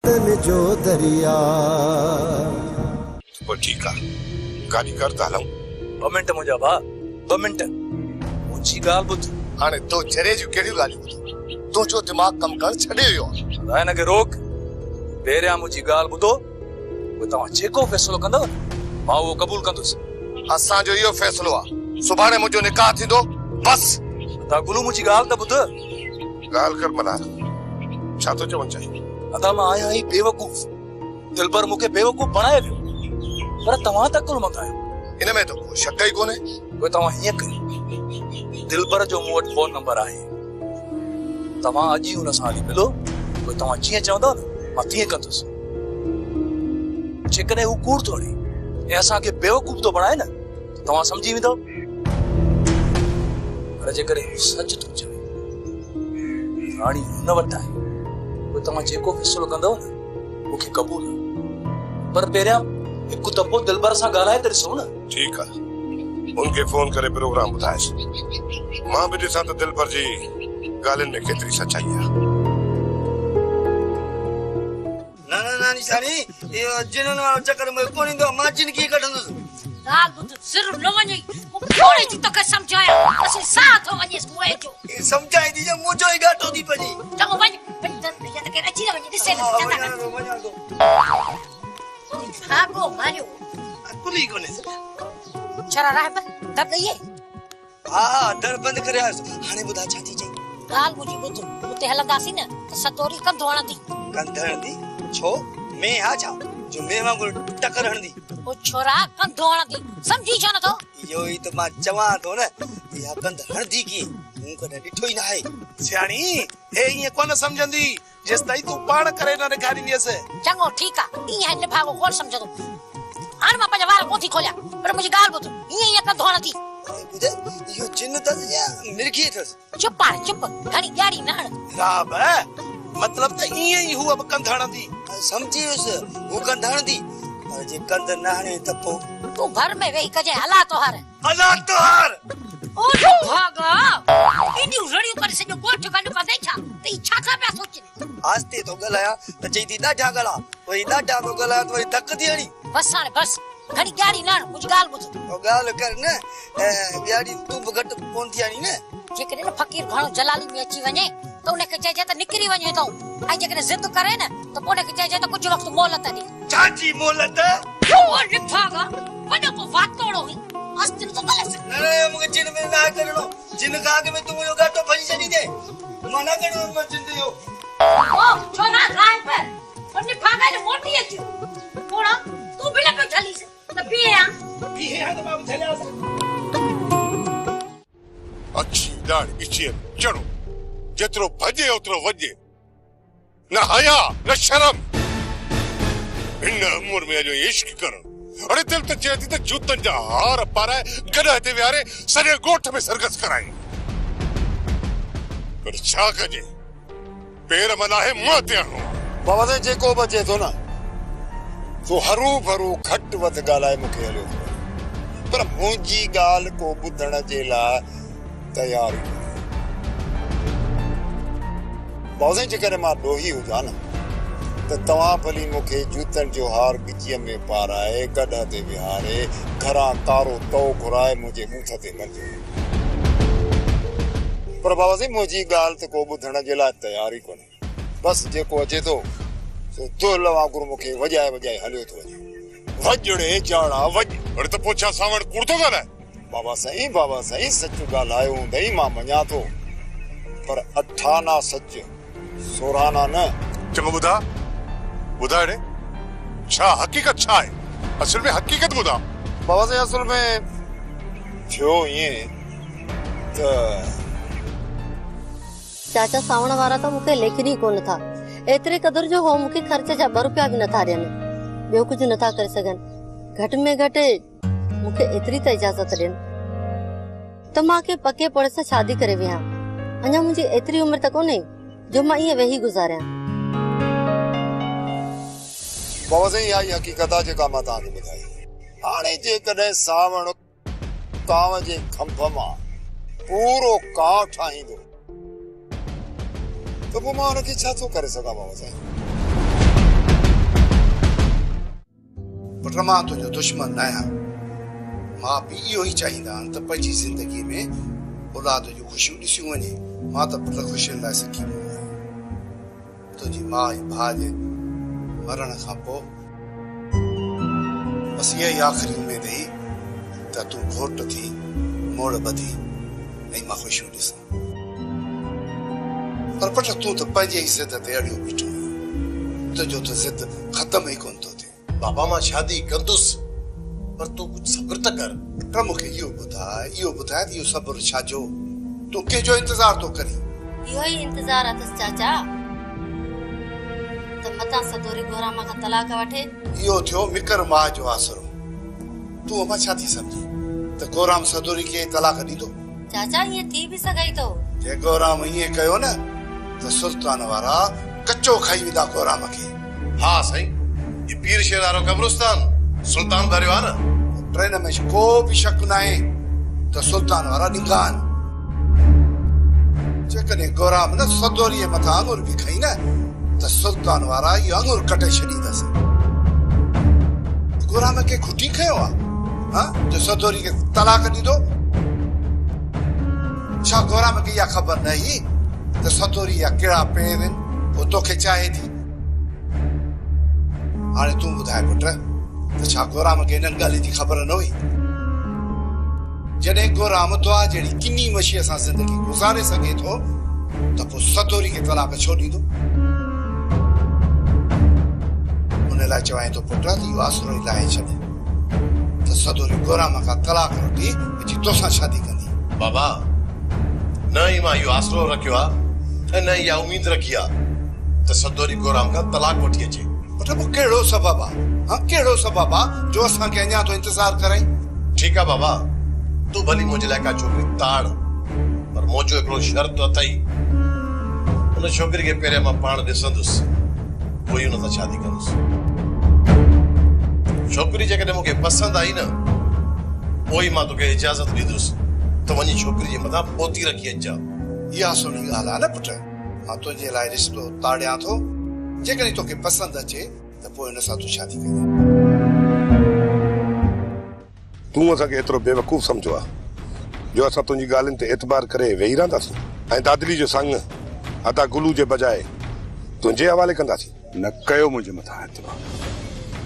जो दरिया वो ठीक है गाड़ी करता हलूं 2 मिनट मुंहिंजा भाउ 2 मिनट मुंहिंजी ॻाल्हि ॿुध हाणे तो जरे जो केड़ी ॻाल्हियूं तू जो दिमाग कम कर छॾे वियो अदा हिनखे रोक पहिरियां मुंहिंजी ॻाल्हि ॿुधो पोइ तव्हां जेको फ़ैसिलो कंदव मां उहो क़बूल कंदुसि असांजो इहो फ़ैसिलो आहे सुभाणे मुंहिंजो निकाह थींदो बस अदा गुलू मुंहिंजी ॻाल्हि त ॿुध ॻाल्हि कर मना छा तो चवण चाहिए अदा मां आहियां ही बेवकूफ़ दिलबर मूंखे बेवकूफ़ बणाए वियो पर तव्हां त कुल आहियो इन में तो कोई शक ही कोने पोइ तव्हां हीअं कयो दिलबर जो मूं वटि फोन नंबर आहे तव्हां अॼु ई हुन सां हली मिलो पोइ तव्हां जीअं चवंदव न मां तीअं कंदुसि जेकॾहिं हू कूड़ थो हणे ऐं असांखे बेवकूफ़ थो बणाए न त तव्हां सम्झी वेंदव पर जेकॾहिं हू सच थो चवे राणी हुन वटि आहे पोइ तव्हां जेको फ़ैसिलो कंदव न मूंखे क़बूल आहे पर पहिरियां हिकु दफ़ो दिलबर सां ॻाल्हाए त ॾिसो न ठीक है उनके फोन करे प्रोग्राम बुधाए मां भी ॾिसां त दिलबर जी ॻाल्हियुनि में केतिरी सच्चाई आहे ना निशानी ये जिनन वालो चक्कर में कोन ईंदो मां जिंदगी कढंदुसि रात बुध सिर न वञई थोड़ी जी तोखे सम्झाया असी साथ वञेस मुए जो समझाई दी जे मुंहिंजो ई घाटो थी पई चङो वञ या त के अची वञे ॾिसे न वञा थो भागो मारियो कुली कोने छरा रहब दब गई हां दर बंद करे हाणे बुधा छा थी चई गाल मुजी बुध उते हलंदासी न त सतोरी कंधो हणंदी कंधणदी छो मैं आ जा जो मैं वांगुर टकर हणंदी ओ छोरा कंधो हणंदी समझी छो न तो यो ई तो मां चवा तो न या कंध हणंदी की मूं कने ॾिठो ई न आहे सियाणी हे ये कोन समझंदी जेस ताई तू पाण करे न ॾेखारींदीअस चङो ठीक आ इहा न भागो कोन समझदो हाणे मां पंहिंजा वार कोथी खोलिया पर मुंहिंजी ॻाल्हि ॿुध ईअं कंधो हणंदी बुधे यो जिन्न त या मिर्गी थस चुप आ चुप घणी ॻाड़ी न हण राब मतलब त ईअं ई हूअ बि कंध हणंदी समझी वियुसि हू कंध हणंदी पर जे कंध न हणे त पोइ तू घर में वेही कजे हला तो हर ओ तो भागा इनी रड़ियो करे सॼो गोठ गंड पदे छा त ई छा था पिया सोचनि आस्ते तो गलाया त चई थी ॾाढा गला वरी ॾाढा तो गलाया त वरी धक थी हणी बस हाणे बस घणी ॻाड़ी न हण मुंहिंजी ॻाल्हि ॿुध ओ ॻाल्हि कर न ॻाड़ी तूं बि घटि कोन थी हणी न जेकॾहिं न फ़कीर घणो जलाली में अची वञे त उनखे चइजे त निकिरी वञे तो ऐं जेकॾहिं ज़िद करे न त पोइ उनखे चइजे त कुझु वक़्तु मोहलत ॾे चाची मोहलत ओ निभागा वॾो को वातोड़ो हुई अस्तिन तो गलस न मूंखे जिन में ना करणो जिन का आगे में तू मुंहिंजो घाटो फजी छॾी दे मना करणो मां जिंदगी हो ओ छोरा राय पर और निभागा ने मोटी अची पोड़ा तू बिना पे चली से त पिया त मां छलिया अच्छी दाढ़ इच्छे चढ़ो जेतिरो भजे ओतिरो वजे न हया न शर्म इन उम्र में जो इश्क कर अरे दिल त चेती त जूतन जा हार पाराए गॾा ते विहारे सॼे गोठ में सरगस कराई पर छा कजे पेर मना है मुंह ते हणो बाबा से जेको बचे थो न तो हरू भरू घट वध ॻाल्हाए मूंखे हलियो पर मुंहिंजी ॻाल्हि को ॿुधण जे लाइ तयार बाबा जेकॾहिं मां ॾोही हुजां न त तव्हां भली मूंखे जूतनि जो हार ॻिचीअ में पाराए गॾ ते विहारे घरां कारो तओ घुराए मुंहिंजे बूथ ते मलियो पर बाबा साईं मुंहिंजी ॻाल्हि त को ॿुधण जे लाइ तयार ई कोन्हे बसि जेको अचे थो सो दुल वांगुरु मूंखे वॼाए वॼाए हलियो थो वञे वॼड़े चाड़ा वॼ अरे त पोइ छा सावण कूड़ थो ॻाल्हाए बाबा साईं सच ॻाल्हायो हूंदई मां मञा थो पर अठाना सच सोराना न चङो ॿुधा रे छा हकीकत छा आहे असल में हकीकत ॿुधा बाबा साईं असल में थियो ईअं त चाचा सावण वारा त मूंखे लेखनी कोन था एतिरे क़दुर जो हो मूंखे ख़र्च जा 2 रुपया बि नथा ॾियनि ॿियो कुझु नथा करे सघनि घटि में घटि मूंखे एतिरी त इजाज़त ॾियनि त मां के पके पड़ सां शादी करे वियां अञा मुंहिंजी एतिरी उमिरि त कोन्हे जो मां ईअं वेही गुज़ारियां बाबा साईं इहा ई हक़ीक़त आहे जेका मां तव्हांखे ॿुधाई हाणे जेकॾहिं सावण कांव जे खंभ मां पूरो कांव ठाहींदो त पोइ मां हुनखे छा थो करे सघां बाबा साईं पुट मां तुंहिंजो दुश्मन न आहियां मां बि इहो ई चाहींदा आहिनि त पंहिंजी ज़िंदगी में औलाद जूं ख़ुशियूं ॾिसियूं वञे मां त पुट ख़ुशियुनि लाइ सिकी पियो आहियां तुंहिंजी माउ ऐं भाउ जे मरण खां पोइ बसि इहा ई आख़िरी उमेद हुई त तूं घोट थी मोड़ ॿधी ऐं मां ख़ुशियूं ॾिसां पर पुट तूं त पंहिंजे ई ज़िद ते अड़ियो बीठो तुंहिंजो त ज़िद ख़तम ई कोन थो थिए बाबा मां शादी कंदुसि पर तूं कुझु सब्र त कर पुट मूंखे इहो ॿुधाए त इहो सब्र छाजो तूं कंहिंजो इंतज़ार थो करीं इहो ई इंतज़ार अथसि चाचा त मतां सदोरी गोरामा खां तलाक वठे इहो थियो मिकर माउ जो आसरो तूं अमा छा थी सम्झी त गोराम सदोरी खे तलाक ॾींदो चाचा ईअं थी बि सघई थो जे गोराम ईअं कयो न त सुल्तान वारा कचो खाई वेंदा गोराम खे हा साईं ये पीर शेर वारो कब्रिस्तान सुल्तान भरियो आहे न ट्रेन में को बि शक न आहे त सुल्तान वारा ॾींगा आहिनि जेकॾहिं गोराम न सदोरीअ मथां आङुर बि खई न त सुल्तान वारा इहो आङुर कटे छॾींदसि गोराम खे खुटी खयो आहे जो सदोरी खे तलाक ॾींदो छा गोराम खे इहा ख़बर न हुई त सदोरी जा कहिड़ा पेर आहिनि पोइ तोखे चाहे थी हाणे तूं ॿुधाए पुट त छा गोराम खे हिननि ॻाल्हियुनि जी ख़बर न हुई जॾहिं गोराम दुआ जहिड़ी किनी मशीअ सां ज़िंदगी गुज़ारे सघे थो त पोइ सदोरी खे तलाक छो ॾींदो उन लाइ चवां थो पुट इहो आसरो ई लाहे छॾ त सदोरी गोराम खां तलाक वठी मुंहिंजी तोसां शादी कंदी बाबा न ई मां इहो आसरो रखियो आहे ऐं न इहा उमेद रखी आहे त सदोरी गोराम खां तलाक वठी अचे पुट पोइ कहिड़ो सबबु आहे कहिड़ो सबबु आहे जो असांखे अञा थो इंतज़ार कराई ठीकु आहे बाबा तूं भली मुंहिंजे लाइ का छोकिरी ताड़ पर मुंहिंजो हिकिड़ो शर्त अथई उन छोकिरी खे पहिरियों मां पाण ॾिसंदुसि पोइ हुन सां शादी कंदुसि छोकिरी जेकॾहिं मूंखे पसंदि आई न पोइ मां तोखे इजाज़त ॾींदुसि त वञी छोकिरी जे मथां पोती रखी अचिजा इहा सुठी ॻाल्हि आहे न पुट मां तुंहिंजे लाइ रिश्तो ताड़ियां थो जेकॾहिं तोखे पसंदि अचे त पोइ हिन सां तूं शादी करी तूं असांखे एतिरो बेवकूफ़ सम्झो आहे जो असां तुंहिंजी ॻाल्हियुनि ते एतबार करे वेही रहंदासीं ऐं दादली जो संग अदा गुलू जे बजाए तुंहिंजे हवाले कंदासीं न कयो मुंहिंजे मथां एतबार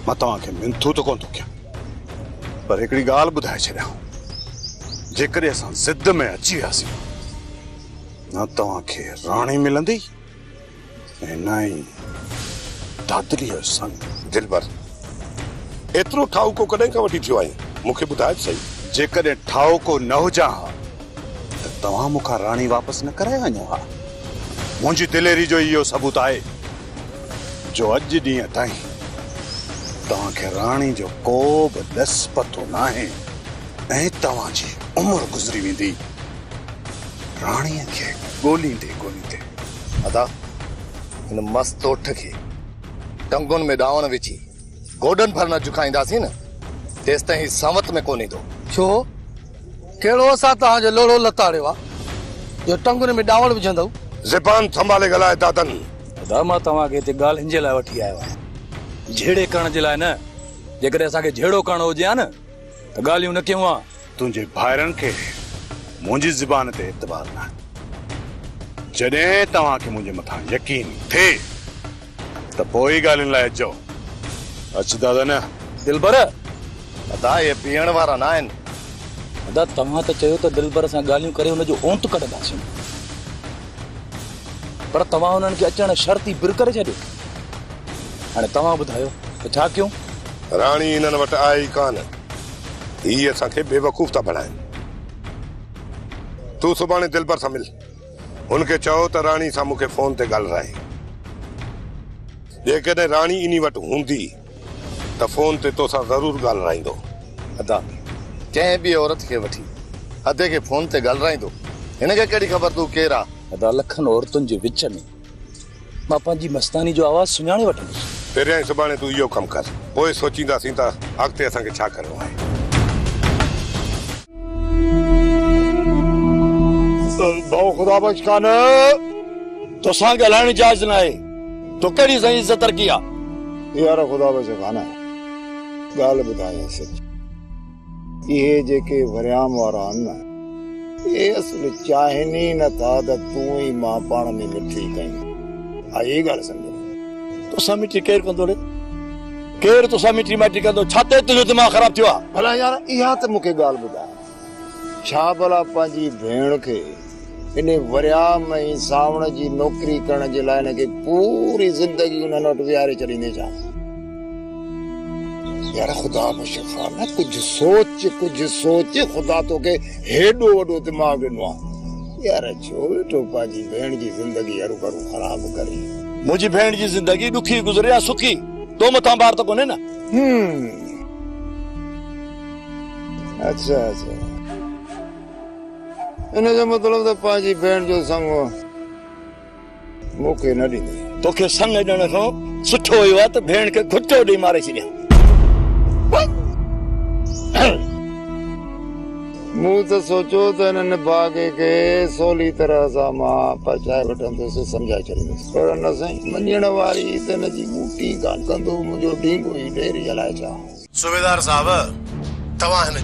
मां तव्हांखे मिंथू त कोन थो कयां पर हिकिड़ी ॻाल्हि ॿुधाए छॾियां जेकॾहिं असां ज़िद में अची वियासीं न तव्हांखे राणी मिलंदी ऐं न ई दादली जो संग दिलबर एतिरो ठाउको कॾहिं खां वठी थियो आहे मूंखे ॿुधाए सही जेकॾहिं ठाउको न हुजां हा त तव्हां मूंखां राणी वापसि न कराए वञो हा मुंहिंजी दिलेरी जो इहो सबूत आहे जो अॼु ॾींहं ताईं तव्हांखे राणी जो को बि ॾस पतो न आहे ऐं तव्हांजी उमिरि गुज़री वेंदी राणीअ खे ॻोल्हींदे अदा हिन मस्त ओठ खे टंगुनि में ॾावण विझी गोॾनि भर न झुकाईंदासीं न तेसि ताईं सावत में कोन ईंदो छो कहिड़ो असां तव्हांजो लोड़ो लताड़ियो आहे जो टंगुनि में ॾावण विझंदव ज़बान संभाले ॻाल्हाए दादन दादा मां तव्हांखे हिते ॻाल्हि हिन जे लाइ वठी आयो आहियां झेड़े करण जे लाइ न जेकॾहिं असांखे झेड़ो करणो हुजे हा न त ॻाल्हियूं न कयूं आहे तुंहिंजे भाइरनि खे मुंहिंजी ज़बान ते एतबार न जॾहिं तव्हांखे मुंहिंजे मथां यकीन थिए त पोइ ई ॻाल्हियुनि लाइ अचो अच दादा न दिलबर अदा ये पीअण वारा न आहिनि दादा तव्हां त चयो त दिलबर सां ॻाल्हियूं करे हुनजो ओंत कढंदासीं पर तव्हां हुननि खे अचण शर्त ई बिर करे छॾियो हाणे तव्हां ॿुधायो त छा कयूं राणी हिननि वटि आहे ई कान हीअ असांखे बेवकूफ़ था बणाइनि तूं सुभाणे दिलबर सां मिल हुनखे चओ त राणी सां मूंखे फोन ते ॻाल्हाए जेकॾहिं राणी इन वटि हूंदी त फोन ते तोसां ज़रूरु ॻाल्हाईंदो अदा कंहिं बि औरत खे वठी अधे खे फोन ते ॻाल्हाईंदो हिनखे कहिड़ी ख़बर तूं केरु आहे अदा लखनि औरतुनि जे विच में मां पंहिंजी मस्तानी जो आवाज़ सुञाणे वठंदुसि पहिरियां सुभाणे तूं इहो कमु कर पोइ सोचींदासीं त अॻिते असांखे छा करिणो आहे भाउ ख़ुदा बख़्श कान तोसां ॻाल्हाइण जाइज़ न आहे तो कहिड़ी सही इज़त रखी आहे यार ख़ुदा बख़्श कान ॻाल्हि ॿुधायां सच, इहे जेके वरियाम वारा आहिनि न, इहे असुल चाहिनि ई नथा त तूं ई मां पाण में मिठी कयूं। इहे ॻाल्हि सम्झ तोसां मिठी केरु कंदो रे? केरु तोसां मिठी माइटी कंदो? छा ते तुंहिंजो दिमाग़ ख़राब थियो आहे? भला यार इहा त मूंखे ॻाल्हि ॿुधाए, छा भला पंहिंजी भेण खे इन वरियाम ऐं सावण जी नौकरी करण जे लाइ हिनखे पूरी ज़िंदगी हुननि वटि विहारे छॾींदे छा? यार ख़ुदा मुशफ़ा न कुझु सोच, ख़ुदा तोखे हेॾो वॾो दिमाग़ ॾिनो आहे यार, छो वेठो पंहिंजी भेण जी ज़िंदगी हरू भरू ख़राब करे? मुंहिंजी भेण जी ज़िंदगी ॾुखी गुज़रे या सुखी, तो मथां बार त कोन्हे न। अच्छा इन जो मतिलब त पंहिंजी भेण जो संग मूंखे न ॾींदी? तोखे संग ॾियण खां सुठो हुयो आहे त भेण खे घुटो ॾेई मारे छॾियां। मूं त सोचियो त हिननि बाग़े खे सवली तरह सां मां पचाए वठंदुसि, सम्झाए छॾींदुसि, पर न साईं, मञण वारी त हिनजी बूटी कान कंदो, मुंहिंजो ढींगो ई ढेरी हलाए छा। सूबेदार साहब, तव्हां हिन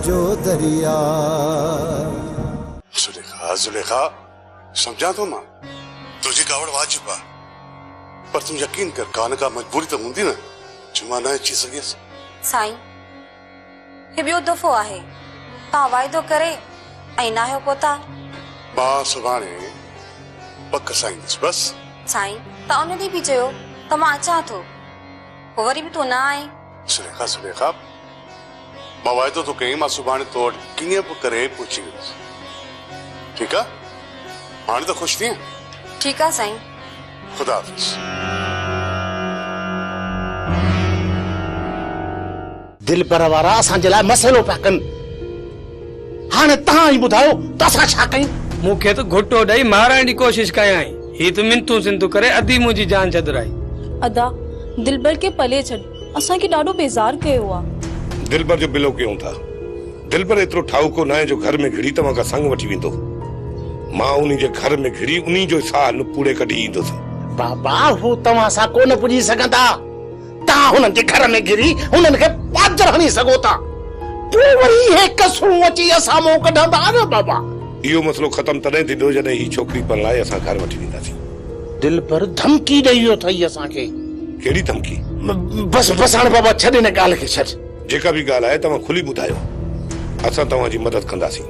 जो दरिया ज़ुलेखा समझा तो मां तुझी कावड़ वाजिब आहे, पर तुम यकीन कर कान का मजबूरी तो हूंदी न जो मां न अची सघियसि। साईं हे ॿियो दफ़ो आहे, तव्हां वाइदो करे ऐं न आहियो पहुता। मां सुभाणे पक साईंदुसि बसि। साईं तव्हां उन ॾींहुं बि चयो त मां अचां थो, पोइ वरी बि तूं न आहीं। सुलेखा मां वाइदो तो कई, मां सुभाणे तो वटि कीअं बि करे पहुची वेंदुसि, ठीकु आहे? हाणे त ख़ुशि थी? ठीकु आहे साईं, ख़ुदा हाफ़िज़। दिल पर वारा असांजे लाइ मसइलो पिया कनि, हाणे तव्हां ई ॿुधायो त असां छा कयूं? मूंखे त घुटो ॾेई मारण जी कोशिश कयाई, ही त मिंतू सिंतू करे अधी मुंहिंजी जान छॾराई। अदा दिलबर खे पले छॾ, असांखे ॾाढो बेज़ार कयो आहे। दिलबर जो बिलो कयूं था, दिलबर एतिरो ठाउको न आहे जो घर में घिड़ी तव्हां खां संग वठी वेंदो। मां उन्ही जे घर में घिड़ी उन्ही जो साह पूरे कढी ईंदुसि। बाबा हू तव्हां सां कोन पुॼी सघंदा, तव्हां हुननि जे घर में घिरी हुननि खे पाजर हणी सघो था, पोइ वरी हे कसरूं अची असां मूं कढंदा न बाबा। इहो मसलो ख़तम तॾहिं थींदो जॾहिं ही छोकिरी पण लाइ असां घर वठी वेंदासीं। दिलबर धमकी ॾेई वियो अथई असांखे। कहिड़ी धमकी? बस हाणे बाबा छॾ हिन ॻाल्हि खे, छॾ। जेका बि ॻाल्हि आहे तव्हां खुली ॿुधायो, असां तव्हांजी मदद कंदासीं।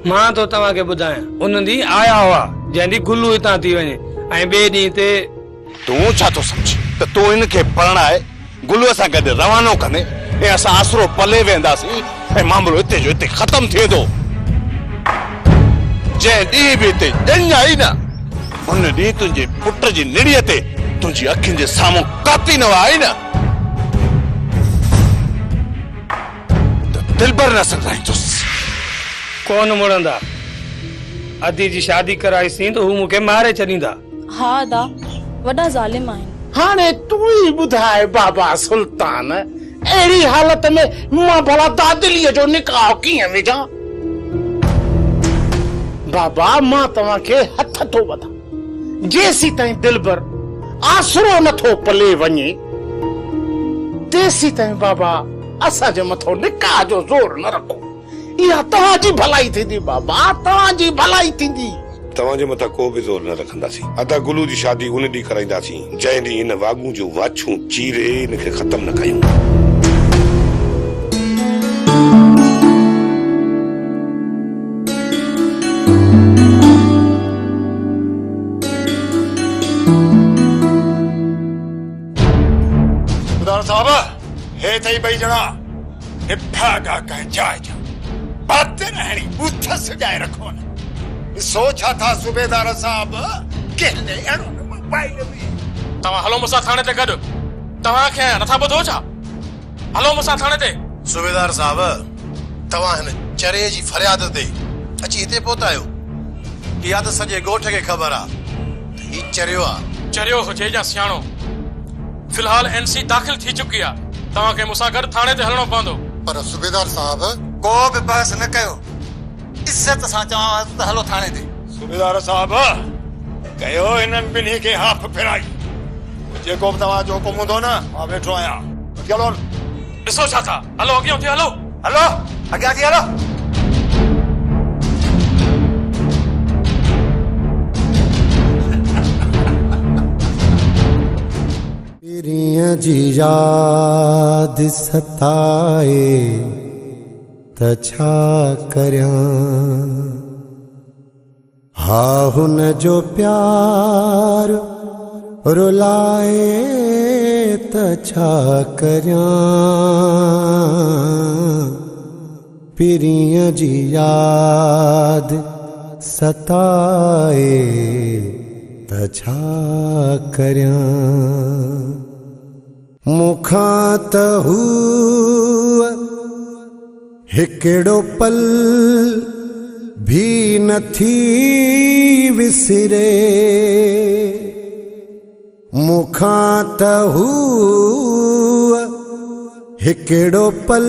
मां तो तव्हांखे ॿुधायां, उन ॾींहुं आया हुआ जंहिं ॾींहुं गुलू हितां थी वञे, ऐं ॿिए ॾींहं ते तूं छा थो सम्झी त तूं हिनखे परणाए गुलूअ सां गॾु रवानो कंदे ऐं असां आसरो पले वेंदासीं ऐं मामलो हिते जो हिते ख़तम थिए थो? जंहिं ॾींहुं बि हिते ॼञ आई न, उन ॾींहुं तुंहिंजे पुट जी निड़ीअ ते तुंहिंजी अखियुनि जे साम्हूं काती न आई न, त दिलबर न संगराईंदुसि। कोन मुड़ंदा, अदी जी शादी कराईसीं त हू मूंखे मारे छॾींदा। हा अदा वॾा ज़ालिम आहिनि। हाणे तूं ई ॿुधाए बाबा सुल्तान, अहिड़ी हालत में मां भला दादिलीअ जो निकाह कीअं विझां? बाबा मां तव्हांखे हथ थो वधां, जेसीं ताईं दिलबर आसरो नथो पले वञे तेसीं ताईं बाबा असांजे मथो निकाह जो ज़ोर न रखो। इहा तव्हांजी भलाई थींदी बाबा, तव्हांजी भलाई थींदी। तव्हांजे मथां को बि ज़ोर न रखंदासीं। अदा गुलू जी शादी उन ॾींहुं कराईंदासीं जंहिं ॾींहुं इन वागू जो वाछूं चीरे इनखे ख़तम न कयूं। साहब हे थई ॿई ॼणा निफा कंहिं जाइ जा बात रहणी उथ सजाए रखो न। सोचा था सूबेदार साहब केले अणो मोबाइल में तव्हां हलो मूंसां थाणे ते गॾु। तव्हांखे नथा ॿुधो छा? हलो मूंसां थाणे ते। सूबेदार साहब, तव्हां हिन चरे जी फरियाद ते अची हिते पहुता आहियो। इहा त सॼे ॻोठ खे ख़बर आहे त ही चरियो आहे। चरियो हुजे या सियाणो, फिलहाल एनसी दाख़िल थी चुकी आहे। तव्हांखे मूंसां गॾु थाणे ते हलणो पवंदो। पर सूबेदार साहब को बि बहस न कयो, इज्जत सां चवां त हलो थाणे ते। सूबेदार साहब कयो हिननि ॿिन्ही खे हाफ फिराई, जेको बि तव्हांजो हुकुम हूंदो न मां वेठो आहियां। चलो ॾिसो छा था, हलो अॻियां थिए, हलो हलो अॻियां थी हलो। पिरियां जी याद सताए त छा करियां, हा हुन जो प्यार रुलाए त छा करियां, पिरियां जी याद सताए त छा करियां, मुखां त हूअ हिकिड़ो पल भी नथी विसरे, मुखां त हूअ हिकिड़ो पल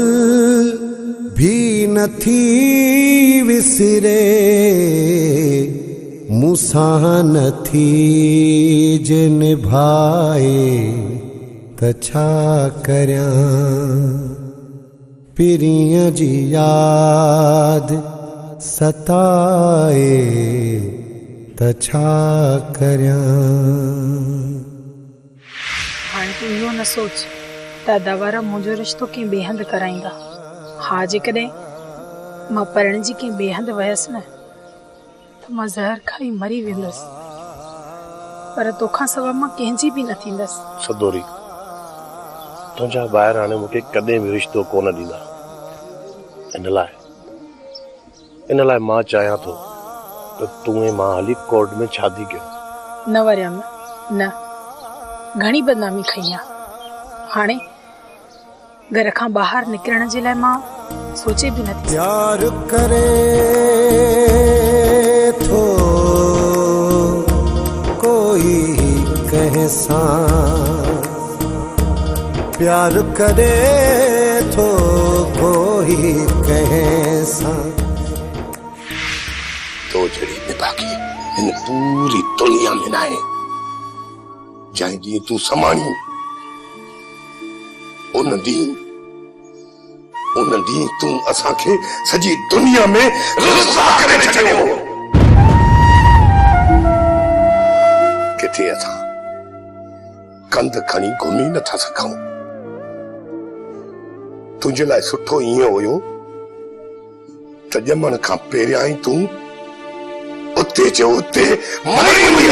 भी नथी विसरे, मूंसां नथी जे निभाए त छा करियां, पिरियां जी याद सताए त छा करियां। हाणे तूं इहो न सोच त दवारा मुंहिंजो रिश्तो कंहिं ॿिए हंधि कराईंदा। हा जेकॾहिं मां परिणिजी कंहिं ॿिए हंधि वयसि न त मां ज़हर खाई मरी वेंदसि, पर तोखां सवाइ मां कंहिंजी बि न थींदसि। सदोरी तुंहिंजा ॿाहिरि हाणे मूंखे कॾहिं बि रिश्तो कोन ॾींदा, इन लाइ मां चाहियां थो त तूं ऐं मां हली कोर्ट में शादी कयो। न वरियम न, घणी बदनामी खई आहे। हाणे घर खां ॿाहिरि निकिरण जे लाइ मां सोचे बि नथी। प्यार करे थो कोई कंहिं सां, प्यार करे थो कोई कंहिं सां, तो जड़ी निभागी इन पूरी दुनिया में ना है, जंहिं ॾींहुं तूं समाणी उन ॾींहुं तूं असांखे सॼी दुनिया में रुसवा करे छॾियो। किथे असां कंध खणी घुमी नथा सघूं। तुंहिंजे लाइ सुठो ईअं हुयो त ॼमण खां पहिरियां ई तूं उते जो उते मरी हुई।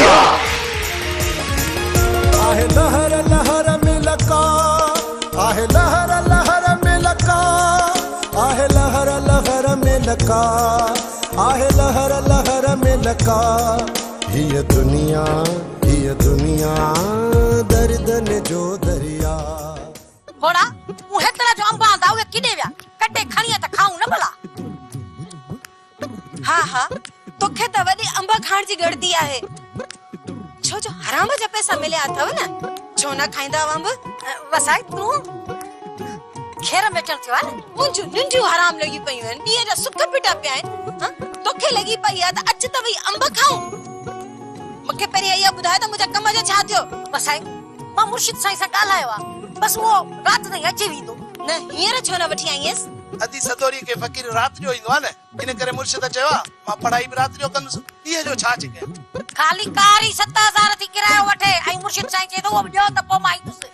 आहे लहर लहर में लका, आहे लहर लहर में लका, आहे लहर लहर में लका, आहे लहर लहर में लका, हीअ दुनिया दर्दन जो दरिया। होड़ा तूं हेतरा जो अंबा दा उहे किडे विया, कटे खणिया त खाऊं न भला। हाँ हाँ तोखे त वॾी अंब खाइण जी गड़दी आहे, छो जो हराम जा पैसा मिलिया अथव न, छो न खाईंदा अंब। वसाई तूं खेर में चल थियो आहे न, मुंहिंजूं निंडियूं हराम लॻी पयूं आहिनि, ॾींहं जा सुख पिटा पिया आहिनि। तोखे लॻी पई आहे त अच त वई अंब खाऊं। मूंखे पहिरीं इहा ॿुधाए त मुंहिंजा कम जो छा थियो। वसाई मां मुर्शिद साईं सां ॻाल्हायो आहे, बस वो रात ताईं अची वेंदो। न हींअर छो न वठी आई आयसि। अदी सदोरी के फकीर रात जो ईंदो आहे न, इन करे मुर्शिद चयो मां पढ़ाई बि रात जो कंदुसि। ॾींहं जो छा चके खाली कारी 7000 थी किरायो वठे ऐं मुर्शिद साईं चए थो वो ॾियो त पोइ मां ईंदुसि।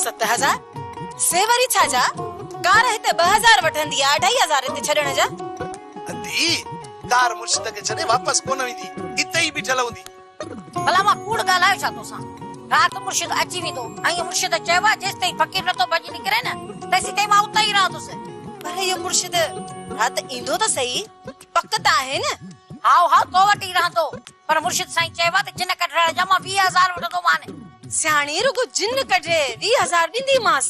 7000 से वरी छा जा, कार हिते 2000 वठंदी आहे, 2500 हिते छॾण जा। अदी कार मुर्शिद खे छॾे वापस कोन वेंदी, हिते ई बीठल हूंदी। भला मां कूड़ ॻाल्हायो छा तोसां। रात मुर्शिद अची वेंदो ऐं मुर्शिद चयो आहे जेसि ताईं फकीर नथो भॼी निकिरे न तेसि ताईं मां उते ई रहंदुसि। पर इहो मुर्शिद रात ईंदो त सही, पक त आहे न। हाउ हाउ तो वटि ई रहंदो, पर मुर्शिद साईं चयो आहे त जिन कढण जा मां 20000 वठंदो माने। सियाणी रुगो जिन कढे 20000 ॾींदी मास।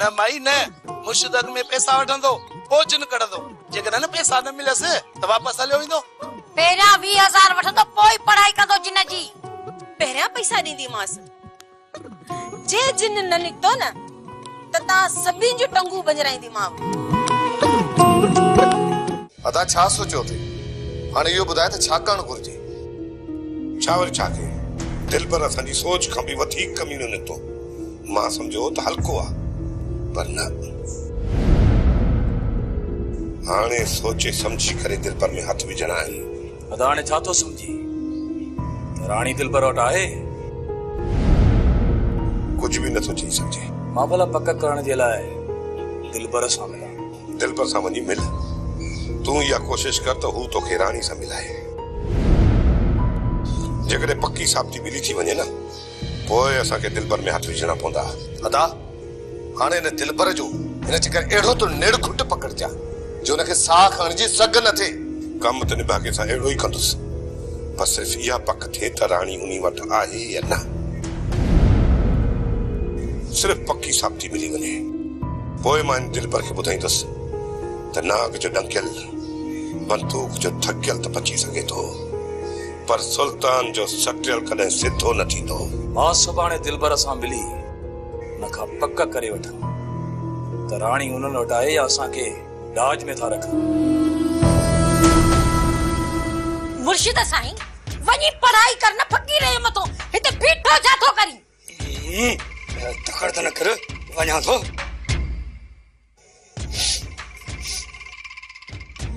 न माई न, मुर्शिद अॻ में पैसा वठंदो पोइ जिन कढंदो, जेकॾहिं न पैसा न मिलसि त वापस हलियो ईंदो। पहिरियां 20000 वठंदो पोइ पढ़ाई कंदो जिन जी। पहिरियां पैसा ॾींदी मास, जे जिन न निकतो न त तव्हां सभिनि जूं टंगू बंजराईंदी मां। अदा छा सोचियो थे, हाणे इहो ॿुधाए त छा करणु घुरिजे। छा वरी छा कयो, दिल पर असांजी सोच खां बि वधीक कमीनो निकितो। मां सम्झो त हल्को आहे, पर न हाणे सोचे समझी करे दिल पर में हथ विझणा आहिनि। अदा हाणे छा थो समझी त राणी दिल पर वटि आहे? कुछ भी नथो चई सघे। मां भला पक करण जे लाइ दिल पर सां मिला। दिल पर सां वञी मिल। तू इहा कोशिश कर त हू तोखे राणी सां मिलाए। जेकॾहिं पक्की साबिती मिली थी वञे न पोइ असांखे दिल पर में हथ विझणा पवंदा। अदा हाणे हिन दिल पर जो हिन चकर अहिड़ो तो नेड़ खुट पकड़जा जो हुनखे साह खणण जी सघ न थिए। कम त निभागे सां अहिड़ो ई कंदुसि, बस सिर्फ़ इहा पक थिए त राणी उनी वटि आहे या न। सिर्फ़ पक्की साबिती मिली वञे पोइ मां हिन दिल पर खे ॿुधाईंदुसि त नाग जो डंकियल बंदूक जो थकियल त बची सघे थो, पर सुल्तान जो सटियल कॾहिं सिधो न थींदो। मां सुभाणे दिल पर सां मिली हुन खां पक करे वठां त राणी उन्हनि वटि आहे या असांखे डाज में था रखनि। मुर्शिद साईं वञी पढ़ाई कर न फकी रहे मतो हिते बीठो छा थो करी? तखड़ त न कर वञा थो।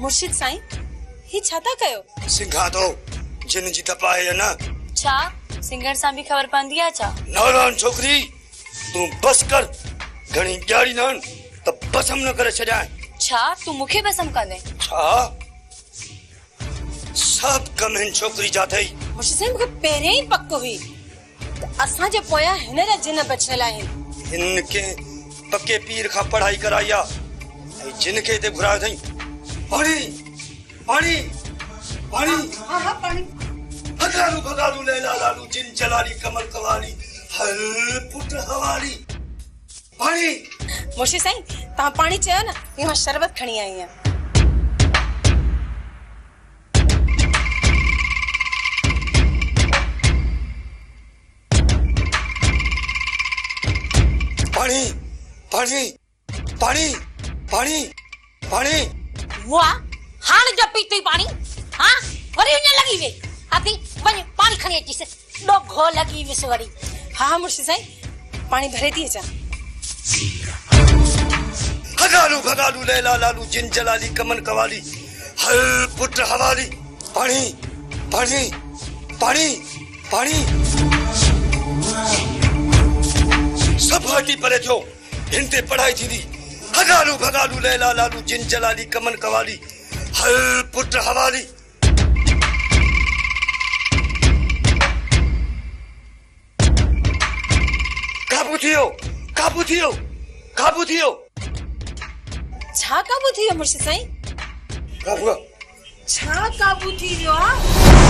मुर्शिद साईं ही छा था कयो? सिंघा तो जिन जी तपा है ना। छा सिंगर सां भी खबर पवंदी आहे छा? नौरान छोकरी तू बस कर, घणी ॼाड़ी न त बसम न करे छॾाए। छा तू मूंखे बसम कंदे? छा सब कम हिन छोकरी जा थई। मुर्शिद साईं मूंखे पहिरें ई पक हुई त असां जे पोयां हिन जा जिन बचियल आहिनि। हिन के पक्के पीर खां पढ़ाई कराई आ ऐं जिन के हिते घुरायो अथई। पाणी पाणी पाणी हाँ हाँ पाणी। हजारू भगारू लैला लालू जिन जलाली कमल कवाली हल पुट हवाली। पाणी। मुर्शिद साईं तव्हां पाणी चयो न, ये मां शरबत खणी आई आहियां। पाणी पाणी पाणी पाणी पाणी। वाह हाणे जो पीती पानी हां वरी उन लगी वे अभी वनी पानी खणी अची से दो घो लगी विस वरी। हाँ मुर्शिद साईं पानी भरे दिए जा। हजारू भगारू लैला लालू जिन जलाली कमन कवाली हल पुट हवाली। पाणी पाणी पाणी पाणी। सब हटी परे थियो हिन ते पढ़ाई थींदी। हजारू भगारू लैला लालू जिन जलाली कमन कवाली हल पुट हवाली। काबू थियो काबू थियो काबू थियो। छा काबू थियो मुर्शिद साईं? काबू छा काबू थी वियो आहे?